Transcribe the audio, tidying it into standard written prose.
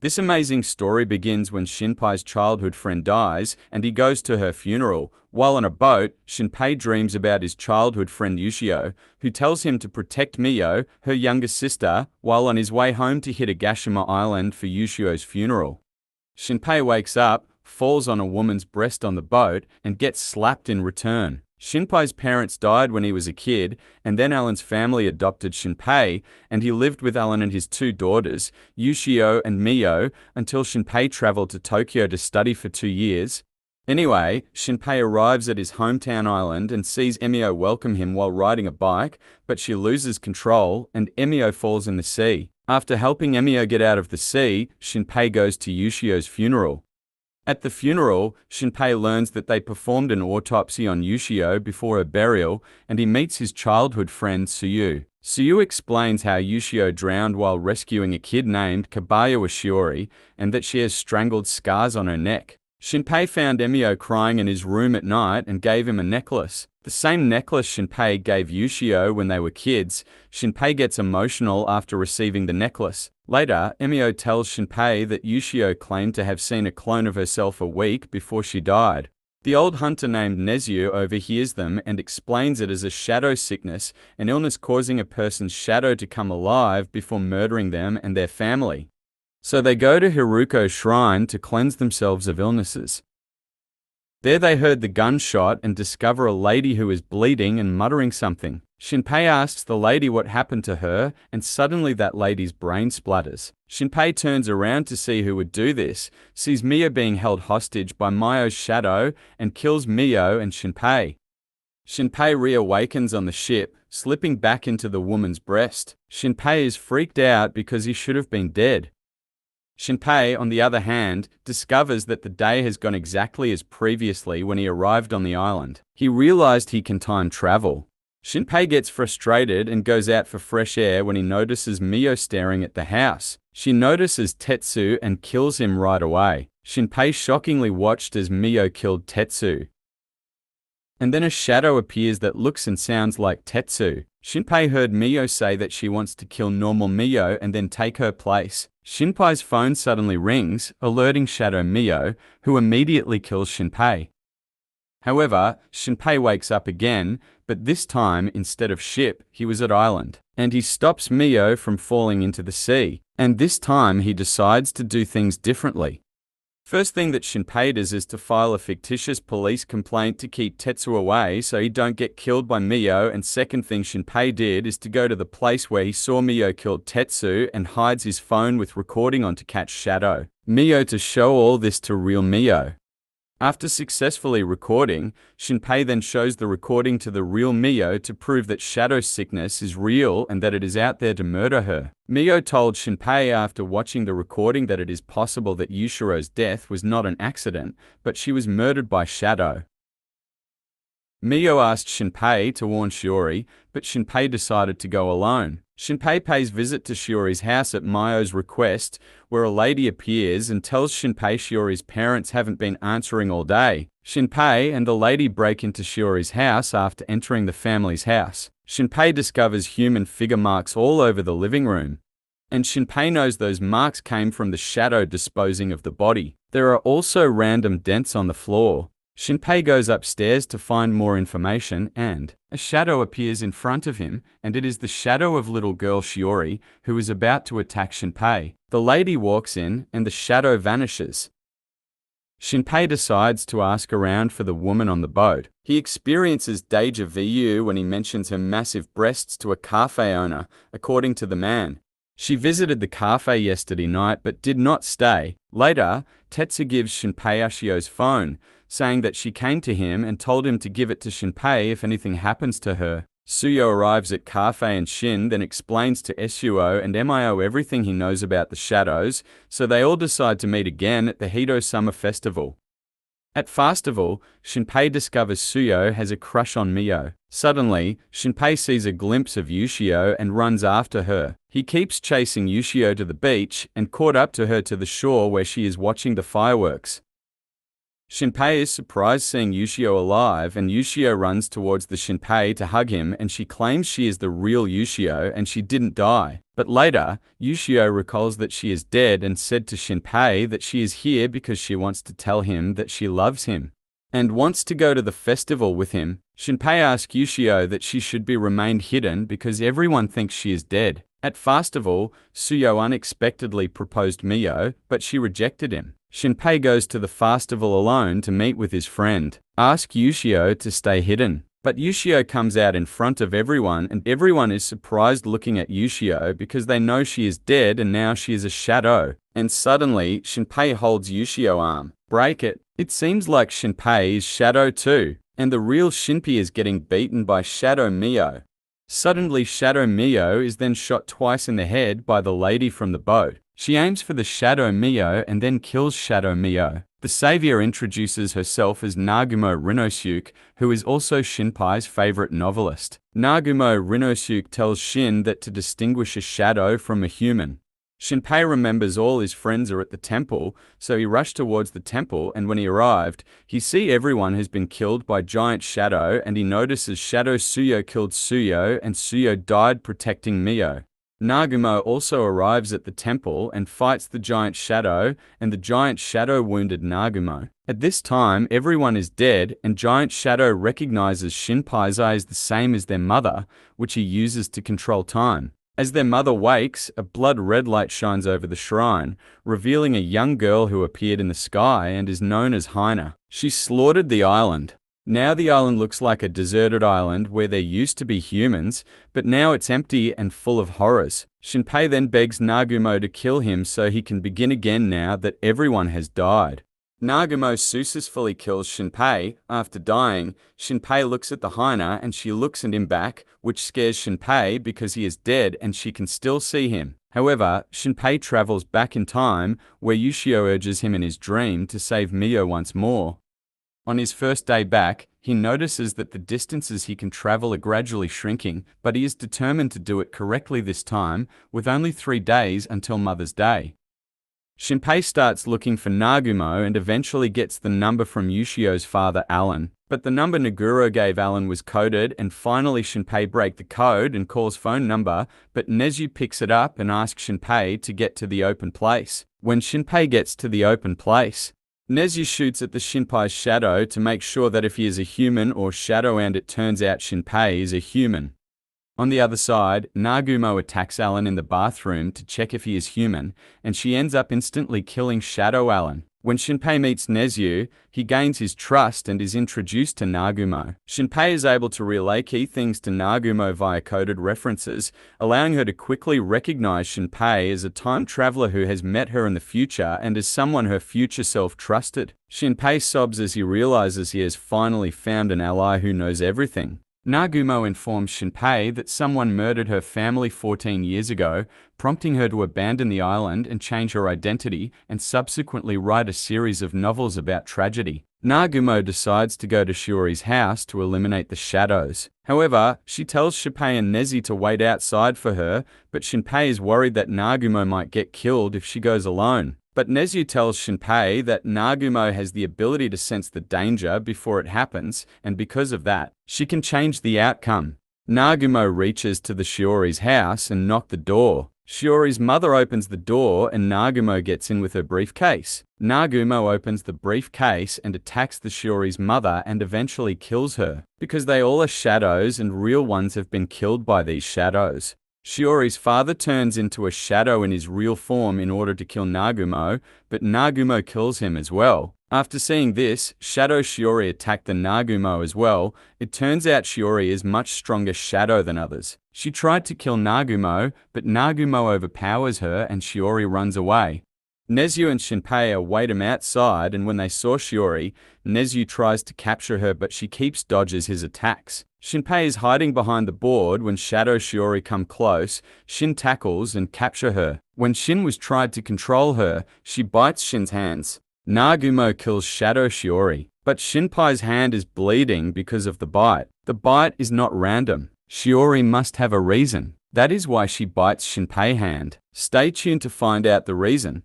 This amazing story begins when Shinpei's childhood friend dies, and he goes to her funeral. While on a boat, Shinpei dreams about his childhood friend Ushio, who tells him to protect Mio, her younger sister, while on his way home to Hitogashima Island for Ushio's funeral. Shinpei wakes up, falls on a woman's breast on the boat, and gets slapped in return. Shinpei's parents died when he was a kid, and then Alan's family adopted Shinpei, and he lived with Alan and his two daughters, Ushio and Mio, until Shinpei traveled to Tokyo to study for 2 years. Anyway, Shinpei arrives at his hometown island and sees Emio welcome him while riding a bike, but she loses control, and Emio falls in the sea. After helping Emio get out of the sea, Shinpei goes to Ushio's funeral. At the funeral, Shinpei learns that they performed an autopsy on Ushio before her burial, and he meets his childhood friend Suyu. Suyu explains how Ushio drowned while rescuing a kid named Kabayawa Shiori, and that she has strangled scars on her neck. Shinpei found Emio crying in his room at night and gave him a necklace. The same necklace Shinpei gave Ushio when they were kids. Shinpei gets emotional after receiving the necklace. Later, Emio tells Shinpei that Ushio claimed to have seen a clone of herself a week before she died. The old hunter named Nezu overhears them and explains it as a shadow sickness, an illness causing a person's shadow to come alive before murdering them and their family. So they go to Haruko's shrine to cleanse themselves of illnesses. There they heard the gunshot and discover a lady who is bleeding and muttering something. Shinpei asks the lady what happened to her, and suddenly that lady's brain splatters. Shinpei turns around to see who would do this, sees Mio being held hostage by Mio's shadow, and kills Mio and Shinpei. Shinpei reawakens on the ship, slipping back into the woman's breast. Shinpei is freaked out because he should have been dead. Shinpei, on the other hand, discovers that the day has gone exactly as previously when he arrived on the island. He realized he can time travel. Shinpei gets frustrated and goes out for fresh air when he notices Mio staring at the house. She notices Tetsu and kills him right away. Shinpei shockingly watched as Mio killed Tetsu. And then a shadow appears that looks and sounds like Tetsu. Shinpei heard Mio say that she wants to kill normal Mio and then take her place. Shinpei's phone suddenly rings, alerting Shadow Mio, who immediately kills Shinpei. However, Shinpei wakes up again, but this time, instead of ship, he was at island. And he stops Mio from falling into the sea. And this time he decides to do things differently. First thing that Shinpei does is to file a fictitious police complaint to keep Tetsu away so he don't get killed by Mio, and second thing Shinpei did is to go to the place where he saw Mio killed Tetsu and hides his phone with recording on to catch Shadow Mio to show all this to real Mio. After successfully recording, Shinpei then shows the recording to the real Mio to prove that Shadow sickness is real and that it is out there to murder her. Mio told Shinpei after watching the recording that it is possible that Yushiro's death was not an accident, but she was murdered by Shadow. Mio asked Shinpei to warn Shiori, but Shinpei decided to go alone. Shinpei pays visit to Shiori's house at Mio's request, where a lady appears and tells Shinpei Shiori's parents haven't been answering all day. Shinpei and the lady break into Shiori's house after entering the family's house. Shinpei discovers human figure marks all over the living room. And Shinpei knows those marks came from the shadow disposing of the body. There are also random dents on the floor. Shinpei goes upstairs to find more information and a shadow appears in front of him, and it is the shadow of little girl Shiori, who is about to attack Shinpei. The lady walks in and the shadow vanishes. Shinpei decides to ask around for the woman on the boat. He experiences deja vu when he mentions her massive breasts to a cafe owner, according to the man. She visited the cafe yesterday night but did not stay. Later, Tetsu gives Shinpei Ushio's phone, saying that she came to him and told him to give it to Shinpei if anything happens to her. Suyo arrives at cafe and Shin then explains to Ushio and Mio everything he knows about the shadows, so they all decide to meet again at the Hito Summer Festival. At Festival, Shinpei discovers Suyo has a crush on Mio. Suddenly, Shinpei sees a glimpse of Ushio and runs after her. He keeps chasing Ushio to the beach and caught up to her to the shore where she is watching the fireworks. Shinpei is surprised seeing Ushio alive, and Ushio runs towards the Shinpei to hug him, and she claims she is the real Ushio and she didn't die. But later, Ushio recalls that she is dead and said to Shinpei that she is here because she wants to tell him that she loves him and wants to go to the festival with him. Shinpei asks Ushio that she should be remained hidden because everyone thinks she is dead. At festival, Suyo unexpectedly proposed Mio, but she rejected him. Shinpei goes to the festival alone to meet with his friend, ask Ushio to stay hidden. But Ushio comes out in front of everyone, and everyone is surprised looking at Ushio because they know she is dead and now she is a shadow. And suddenly, Shinpei holds Ushio's arm. Break it. It seems like Shinpei is shadow too, and the real Shinpei is getting beaten by Shadow Mio. Suddenly, Shadow Mio is then shot twice in the head by the lady from the boat. She aims for the Shadow Mio and then kills Shadow Mio. The savior introduces herself as Nagumo Rinosuke, who is also Shinpei's favorite novelist. Nagumo Rinosuke tells Shin that to distinguish a shadow from a human. Shinpei remembers all his friends are at the temple, so he rushed towards the temple, and when he arrived, he sees everyone has been killed by Giant Shadow, and he notices Shadow Suyo killed Suyo and Suyo died protecting Mio. Nagumo also arrives at the temple and fights the Giant Shadow, and the Giant Shadow wounded Nagumo. At this time, everyone is dead, and Giant Shadow recognizes Shinpei's eye as the same as their mother, which he uses to control time. As their mother wakes, a blood-red light shines over the shrine, revealing a young girl who appeared in the sky and is known as Hina. She slaughtered the island. Now the island looks like a deserted island where there used to be humans, but now it's empty and full of horrors. Shinpei then begs Nagumo to kill him so he can begin again now that everyone has died. Nagumo successfully kills Shinpei. After dying, Shinpei looks at the Hina and she looks at him back, which scares Shinpei because he is dead and she can still see him. However, Shinpei travels back in time, where Ushio urges him in his dream to save Mio once more. On his first day back, he notices that the distances he can travel are gradually shrinking, but he is determined to do it correctly this time, with only 3 days until Mother's Day. Shinpei starts looking for Nagumo and eventually gets the number from Ushio's father Alan, but the number Naguro gave Alan was coded, and finally Shinpei breaks the code and calls phone number, but Nezu picks it up and asks Shinpei to get to the open place. When Shinpei gets to the open place, Nezu shoots at the Shinpei's shadow to make sure that if he is a human or shadow, and it turns out Shinpei is a human. On the other side, Nagumo attacks Alan in the bathroom to check if he is human, and she ends up instantly killing Shadow Alan. When Shinpei meets Nezu, he gains his trust and is introduced to Nagumo. Shinpei is able to relay key things to Nagumo via coded references, allowing her to quickly recognize Shinpei as a time traveler who has met her in the future and as someone her future self trusted. Shinpei sobs as he realizes he has finally found an ally who knows everything. Nagumo informs Shinpei that someone murdered her family 14 years ago, prompting her to abandon the island and change her identity and subsequently write a series of novels about tragedy. Nagumo decides to go to Shiori's house to eliminate the shadows. However, she tells Shinpei and Nezu to wait outside for her, but Shinpei is worried that Nagumo might get killed if she goes alone. But Nezu tells Shinpei that Nagumo has the ability to sense the danger before it happens, and because of that, she can change the outcome. Nagumo reaches to the Shiori's house and knocks the door. Shiori's mother opens the door and Nagumo gets in with her briefcase. Nagumo opens the briefcase and attacks the Shiori's mother and eventually kills her, because they all are shadows and real ones have been killed by these shadows. Shiori's father turns into a shadow in his real form in order to kill Nagumo, but Nagumo kills him as well. After seeing this, Shadow Shiori attacked the Nagumo as well. It turns out Shiori is much stronger shadow than others. She tried to kill Nagumo, but Nagumo overpowers her and Shiori runs away. Nezu and Shinpei await him outside, and when they saw Shiori, Nezu tries to capture her but she keeps dodges his attacks. Shinpei is hiding behind the board when Shadow Shiori come close. Shin tackles and capture her. When Shin was tried to control her, she bites Shin's hands. Nagumo kills Shadow Shiori, but Shinpei's hand is bleeding because of the bite. The bite is not random. Shiori must have a reason. That is why she bites Shinpei's hand. Stay tuned to find out the reason.